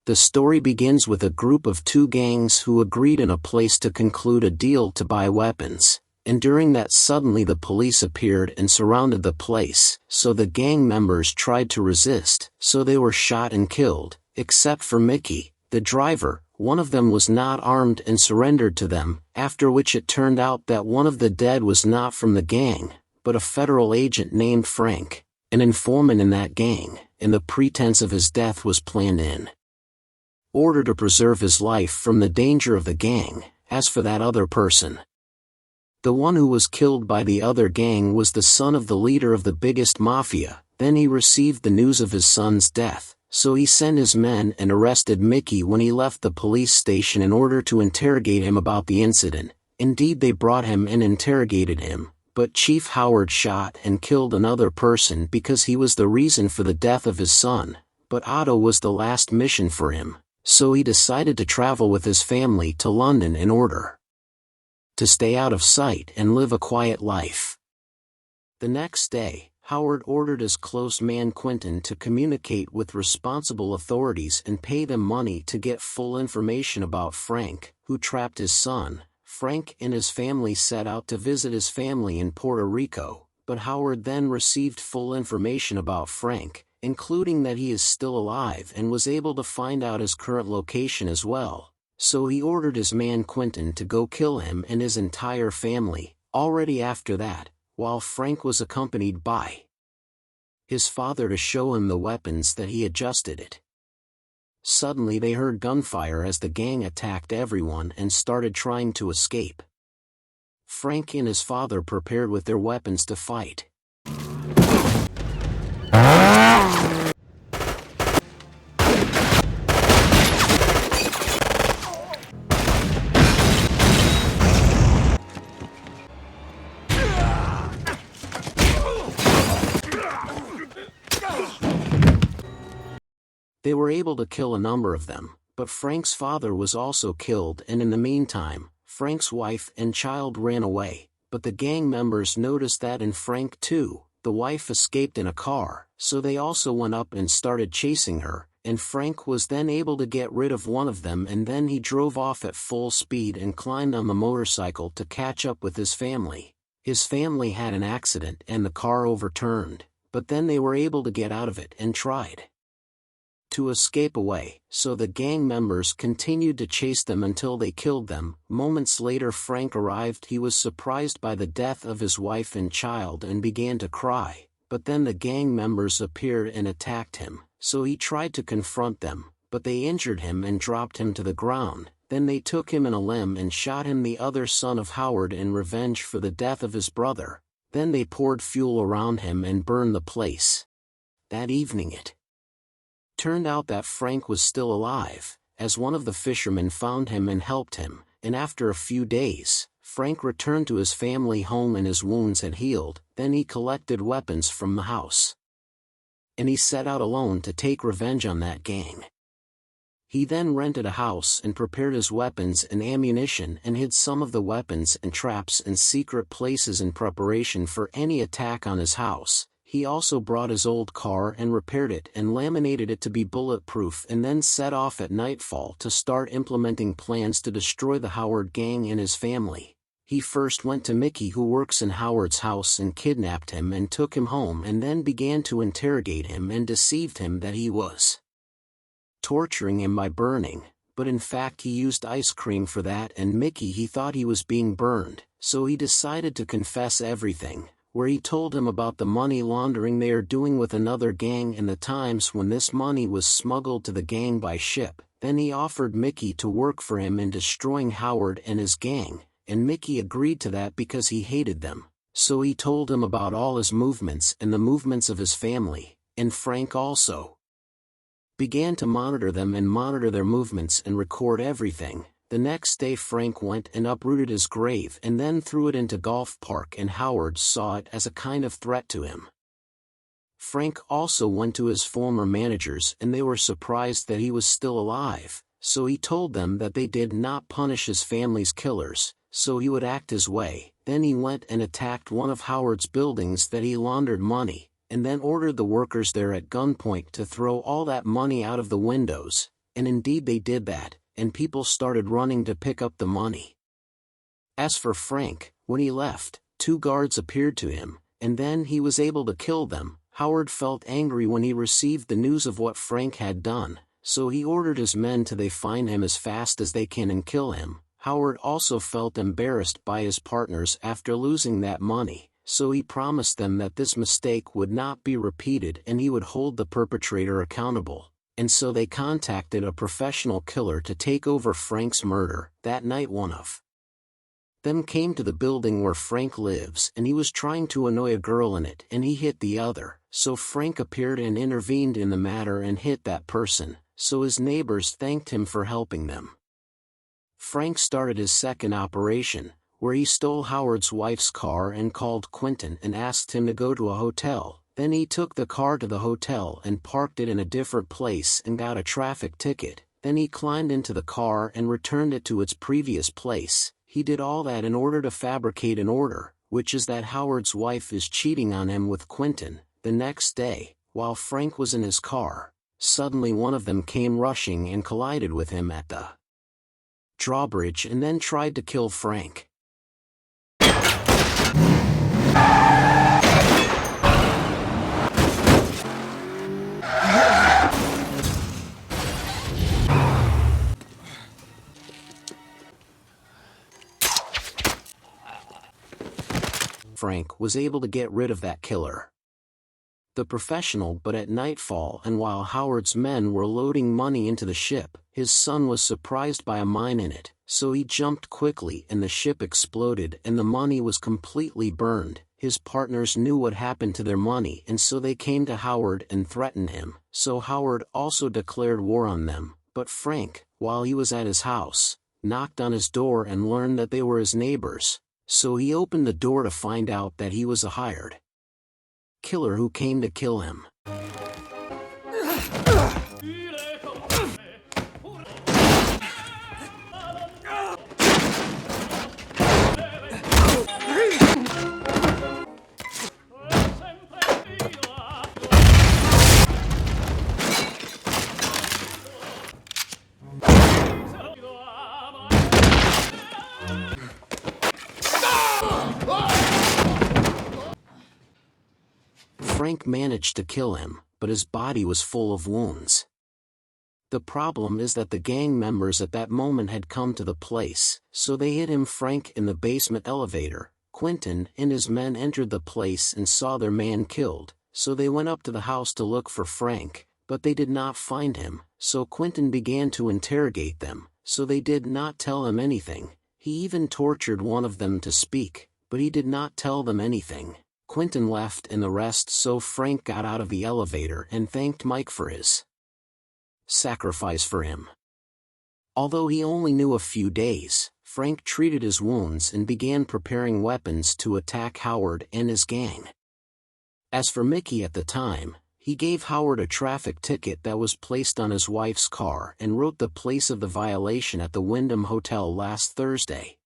The story begins with a group of two gangs who agreed in a place to conclude a deal to buy weapons, and during that suddenly the police appeared and surrounded the place, so the gang members tried to resist, so they were shot and killed, except for Mickey, the driver. One of them was not armed and surrendered to them, after which it turned out that one of the dead was not from the gang, but a federal agent named Frank, an informant in that gang, and the pretense of his death was planned in order to preserve his life from the danger of the gang. As for that other person, the one who was killed by the other gang was the son of the leader of the biggest mafia. Then he received the news of his son's death, so he sent his men and arrested Mickey when he left the police station in order to interrogate him about the incident. Indeed, they brought him and interrogated him, but Chief Howard shot and killed another person because he was the reason for the death of his son, but Otto was the last mission for him. So he decided to travel with his family to London in order to stay out of sight and live a quiet life. The next day, Howard ordered his close man Quentin to communicate with responsible authorities and pay them money to get full information about Frank, who trapped his son. Frank and his family set out to visit his family in Puerto Rico, but Howard then received full information about Frank, including that he is still alive and was able to find out his current location as well. So he ordered his man Quentin to go kill him and his entire family. Already after that, while Frank was accompanied by his father to show him the weapons that he adjusted it. Suddenly they heard gunfire as the gang attacked everyone and started trying to escape. Frank and his father prepared with their weapons to fight. They were able to kill a number of them, but Frank's father was also killed, and in the meantime, Frank's wife and child ran away, but the gang members noticed that in Frank too, the wife escaped in a car, so they also went up and started chasing her, and Frank was then able to get rid of one of them, and then he drove off at full speed and climbed on the motorcycle to catch up with his family. His family had an accident and the car overturned, but then they were able to get out of it and tried to escape away, so the gang members continued to chase them until they killed them. Moments later Frank arrived. He was surprised by the death of his wife and child and began to cry, but then the gang members appeared and attacked him, so he tried to confront them, but they injured him and dropped him to the ground. Then they took him in a limb and shot him, the other son of Howard, in revenge for the death of his brother. Then they poured fuel around him and burned the place. That evening it turned out that Frank was still alive, as one of the fishermen found him and helped him, and after a few days, Frank returned to his family home and his wounds had healed. Then he collected weapons from the house, and he set out alone to take revenge on that gang. He then rented a house and prepared his weapons and ammunition and hid some of the weapons and traps in secret places in preparation for any attack on his house. He also brought his old car and repaired it and laminated it to be bulletproof, and then set off at nightfall to start implementing plans to destroy the Howard gang and his family. He first went to Mickey, who works in Howard's house, and kidnapped him and took him home, and then began to interrogate him and deceived him that he was torturing him by burning, but in fact he used ice cream for that, and Mickey, he thought he was being burned, so he decided to confess everything, where he told him about the money laundering they are doing with another gang and the times when this money was smuggled to the gang by ship. Then he offered Mickey to work for him in destroying Howard and his gang, and Mickey agreed to that because he hated them. So he told him about all his movements and the movements of his family, and Frank also began to monitor them and monitor their movements and record everything. The next day Frank went and uprooted his grave and then threw it into Golf Park, and Howard saw it as a kind of threat to him. Frank also went to his former managers and they were surprised that he was still alive, so he told them that they did not punish his family's killers, so he would act his way. Then he went and attacked one of Howard's buildings that he laundered money, and then ordered the workers there at gunpoint to throw all that money out of the windows. and indeed they did that, and people started running to pick up the money. As for Frank, when he left, 2 guards appeared to him, and then he was able to kill them. Howard felt angry when he received the news of what Frank had done, so he ordered his men to find him as fast as they can and kill him. Howard also felt embarrassed by his partners after losing that money, so he promised them that this mistake would not be repeated and he would hold the perpetrator accountable. And so they contacted a professional killer to take over Frank's murder. That night one of them came to the building where Frank lives and he was trying to annoy a girl in it and he hit the other, so Frank appeared and intervened in the matter and hit that person, so his neighbors thanked him for helping them. Frank started his second operation, where he stole Howard's wife's car and called Quentin and asked him to go to a hotel. Then he took the car to the hotel and parked it in a different place and got a traffic ticket. Then he climbed into the car and returned it to its previous place. He did all that in order to fabricate an order, which is that Howard's wife is cheating on him with Quentin. The next day, while Frank was in his car, suddenly one of them came rushing and collided with him at the drawbridge and then tried to kill Frank. Frank was able to get rid of that killer, the professional, but at nightfall and while Howard's men were loading money into the ship, his son was surprised by a mine in it, so he jumped quickly and the ship exploded and the money was completely burned. His partners knew what happened to their money and so they came to Howard and threatened him, so Howard also declared war on them. But Frank, while he was at his house, knocked on his door and learned that they were his neighbors, so he opened the door to find out that he was a hired killer who came to kill him. Frank managed to kill him, but his body was full of wounds. The problem is that the gang members at that moment had come to the place, so they hid him Frank in the basement elevator. Quentin and his men entered the place and saw their man killed, so they went up to the house to look for Frank, but they did not find him, so Quentin began to interrogate them, so they did not tell him anything. He even tortured one of them to speak, but he did not tell them anything. Quentin left and the rest, so Frank got out of the elevator and thanked Mike for his sacrifice for him. Although he only knew a few days, Frank treated his wounds and began preparing weapons to attack Howard and his gang. As for Mickey at the time, he gave Howard a traffic ticket that was placed on his wife's car and wrote the place of the violation at the Wyndham Hotel last Thursday.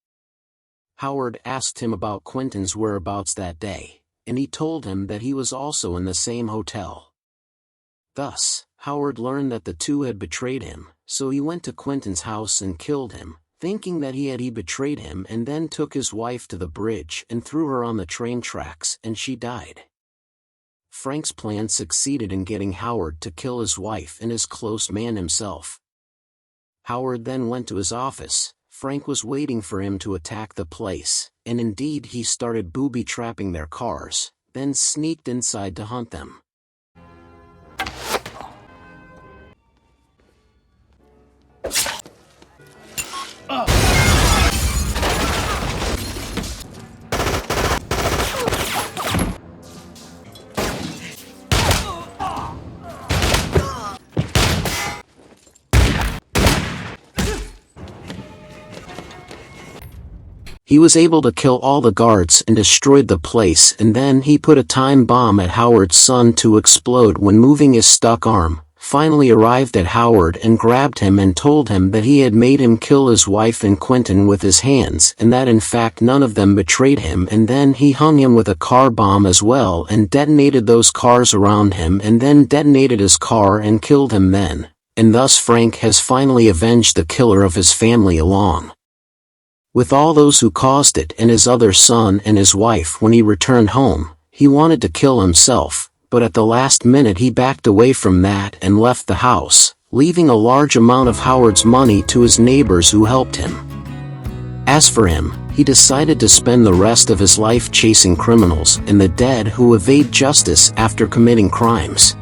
Howard asked him about Quentin's whereabouts that day, and he told him that he was also in the same hotel. Thus, Howard learned that the two had betrayed him, so he went to Quentin's house and killed him, thinking that he betrayed him, and then took his wife to the bridge and threw her on the train tracks and she died. Frank's plan succeeded in getting Howard to kill his wife and his close man himself. Howard then went to his office. Frank was waiting for him to attack the place, and indeed he started booby-trapping their cars, then sneaked inside to hunt them. He was able to kill all the guards and destroyed the place, and then he put a time bomb at Howard's son to explode when moving his stuck arm, finally arrived at Howard and grabbed him and told him that he had made him kill his wife and Quentin with his hands and that in fact none of them betrayed him, and then he hung him with a car bomb as well and detonated those cars around him and then detonated his car and killed him. Then and thus Frank has finally avenged the killer of his family along with all those who caused it and his other son and his wife. When he returned home, he wanted to kill himself, but at the last minute he backed away from that and left the house, leaving a large amount of Howard's money to his neighbors who helped him. As for him, he decided to spend the rest of his life chasing criminals and the dead who evade justice after committing crimes.